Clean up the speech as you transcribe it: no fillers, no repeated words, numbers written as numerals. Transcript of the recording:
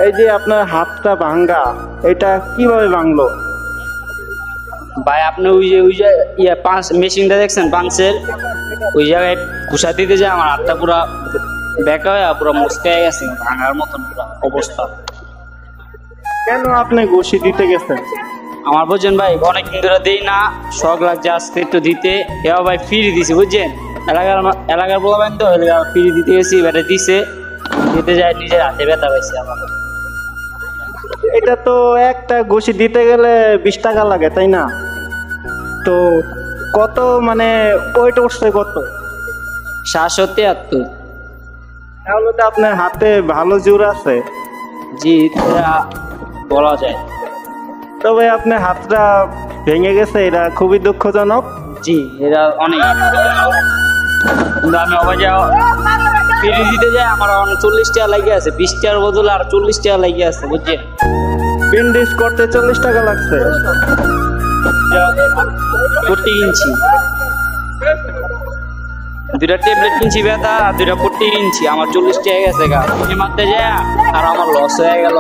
এই যে আপনার হাতটা ভাঙ্গা, এটা কিভাবে ভাঙলো? ভাই আপনি ওই যে মেশিনটা দেখছেন পাঞ্চের, ওই জায়গায় ঘুষা দিতে যায় আমার হাতটা পুরা বেঁকা হয়ে পুরো মুচকে গেছে, ভাঙার মতন পুরা অবস্থা। কেন আপনি ঘুষি দিতে গেছেন? আমার বুঝছেন ভাই, অনেকদিন ধরে দিই না, শখ লাগছে আজকে একটু দিতে। এবার ভাই ফ্রি দিছি বুঝছেন, এলাকার বলবেন তো ফ্রি দিতে গেছি, এবারে দিতে যায় নিজের হাতে ব্যথা পাইছে আমার। এটা তো একটা ঘুষি দিতে গেলে 20 টাকা লাগে, তাই না? তো কত মানে ওয়েট উঠছে কত? 773। তাহলে তো আপনার হাতে ভালো জোর আছে। জি, এটা বলা যায়। তবে আপনার হাতটা ভেঙে গেছে, এটা খুবই দুঃখজনক। জি, এটা অনেক, কিন্তু আমি অবাজে ফিরে দিতে যাই আমার 40 টাকা লাগে আছে, 20 টাকার বদলে আর 40 টাকা লাগে আছে বুঝছেন। ব্যান্ডেজ করতে 40 টাকা লাগছে। 40 ইঞ্চি, দুইটা ট্যাবলেট কিনছি ব্যথা আর দুইটা 40 ইঞ্চি, আমার 40 টাকা গেছে গা মারতে যায় আর আমার লস হয়ে গেল।